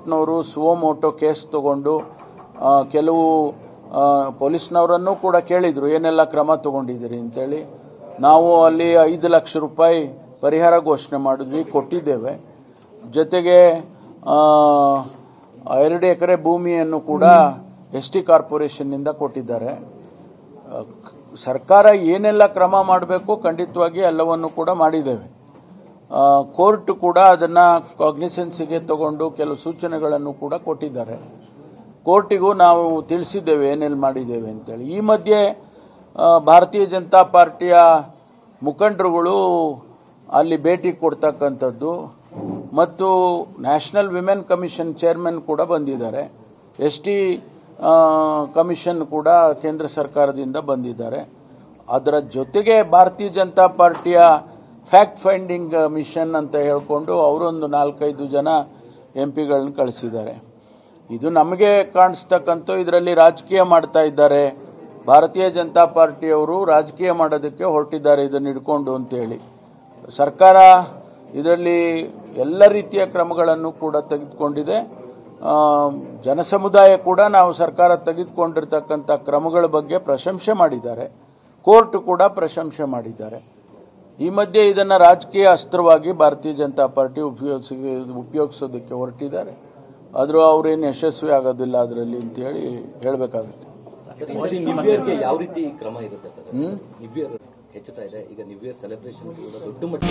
ಹೈಕೋರ್ಟ್ನವರು suo motu case ತಗೊಂಡು ಕೆಲವು ಪೊಲೀಸ್ನವರನ್ನು ಕೂಡ ಕೇಳಿದ್ರು ಏನೆಲ್ಲ ಕ್ರಮ ತಗೊಂಡಿದ್ದೀರಿ ಅಂತೇಳಿ. ನಾವು ಅಲ್ಲಿ 5 ಲಕ್ಷ ರೂಪಾಯಿ ಪರಿಹಾರ ಘೋಷಣೆ ಮಾಡಿದ್ವಿ, ಕೊಟ್ಟಿದ್ದೇವೆ. ಜೊತೆಗೆ 2 ಎಕರೆ ಭೂಮಿಯನ್ನು ಕೂಡ ST ಕಾರ್ಪೊರೇಷನ್ನಿಂದ ಕೊಟ್ಟಿದ್ದಾರೆ. ಸರ್ಕಾರ ಏನೆಲ್ಲ ಕ್ರಮ ಮಾಡಬೇಕು ಖಂಡಿತವಾಗಿ ಎಲ್ಲವನ್ನು ಕೂಡ ಮಾಡಿದ್ದೇವೆ. ಕೋರ್ಟ್ ಕೂಡ ಅದನ್ನ ಕಾಗ್ನಿಸೆನ್ಸ್ಗೆ ತಗೊಂಡು ಕೆಲವು ಸೂಚನೆಗಳನ್ನು ಕೂಡ ಕೊಟ್ಟಿದ್ದಾರೆ. ಕೋರ್ಟಿಗೂ ನಾವು ತಿಳಿಸಿದ್ದೇವೆ ಏನೆಲ್ಲ ಮಾಡಿದ್ದೇವೆ ಅಂತೇಳಿ. ಈ ಮಧ್ಯೆ ಭಾರತೀಯ ಜನತಾ ಪಾರ್ಟಿಯ ಮುಖಂಡರುಗಳು ಅಲ್ಲಿ ಭೇಟಿ ಕೊಡ್ತಕ್ಕಂಥದ್ದು ಮತ್ತು ನ್ಯಾಷನಲ್ ವಿಮೆನ್ ಕಮಿಷನ್ ಚೇರ್ಮನ್ ಕೂಡ ಬಂದಿದ್ದಾರೆ. ST ಕಮಿಷನ್ ಕೂಡ ಕೇಂದ್ರ ಸರ್ಕಾರದಿಂದ ಬಂದಿದ್ದಾರೆ. ಅದರ ಜೊತೆಗೆ ಭಾರತೀಯ ಜನತಾ ಪಾರ್ಟಿಯ ಫ್ಯಾಕ್ಟ್ ಫೈಂಡಿಂಗ್ ಮಿಷನ್ ಅಂತ ಹೇಳಿಕೊಂಡು ಅವರೊಂದು 4-5 ಜನ MP ಗಳನ್ನ ಕಳಿಸಿದ್ದಾರೆ. ಇದು ನಮಗೆ ಕಾಣಿಸ್ತಕ್ಕಂಥ ಇದರಲ್ಲಿ ರಾಜಕೀಯ ಮಾಡ್ತಾ ಇದ್ದಾರೆ. ಭಾರತೀಯ ಜನತಾ ಪಾರ್ಟಿಯವರು ರಾಜಕೀಯ ಮಾಡೋದಕ್ಕೆ ಹೊರಟಿದ್ದಾರೆ ಇದನ್ನು ಹಿಡ್ಕೊಂಡು ಅಂತೇಳಿ. ಸರ್ಕಾರ ಇದರಲ್ಲಿ ಎಲ್ಲ ರೀತಿಯ ಕ್ರಮಗಳನ್ನು ಕೂಡ ತೆಗೆದುಕೊಂಡಿದೆ. ಜನಸಮುದಾಯ ಕೂಡ ನಾವು ಸರ್ಕಾರ ತೆಗೆದುಕೊಂಡಿರ್ತಕ್ಕಂಥ ಕ್ರಮಗಳ ಬಗ್ಗೆ ಪ್ರಶಂಸೆ ಮಾಡಿದ್ದಾರೆ. ಕೋರ್ಟ್ ಕೂಡ ಪ್ರಶಂಸೆ ಮಾಡಿದ್ದಾರೆ. ಈ ಮಧ್ಯೆ ಇದನ್ನು ರಾಜಕೀಯ ಅಸ್ತ್ರವಾಗಿ ಭಾರತೀಯ ಜನತಾ ಪಾರ್ಟಿ ಉಪಯೋಗಿಸೋದಕ್ಕೆ ಹೊರಟಿದ್ದಾರೆ. ಆದರೂ ಅವರೇನು ಯಶಸ್ವಿ ಆಗೋದಿಲ್ಲ ಅದರಲ್ಲಿ ಅಂತ ಹೇಳಿ ಹೇಳಬೇಕಾಗುತ್ತೆ. ಯಾವ ರೀತಿ ಕ್ರಮ ಇರುತ್ತೆ ಸರ್? ನ್ಯೂ ಇಯರ್ ಹೆಚ್ಚುತ್ತಾ ಇದೆ, ಈಗ ನ್ಯೂ ಇಯರ್ ಸೆಲೆಬ್ರೇಷನ್ ದೊಡ್ಡ ಮಟ್ಟ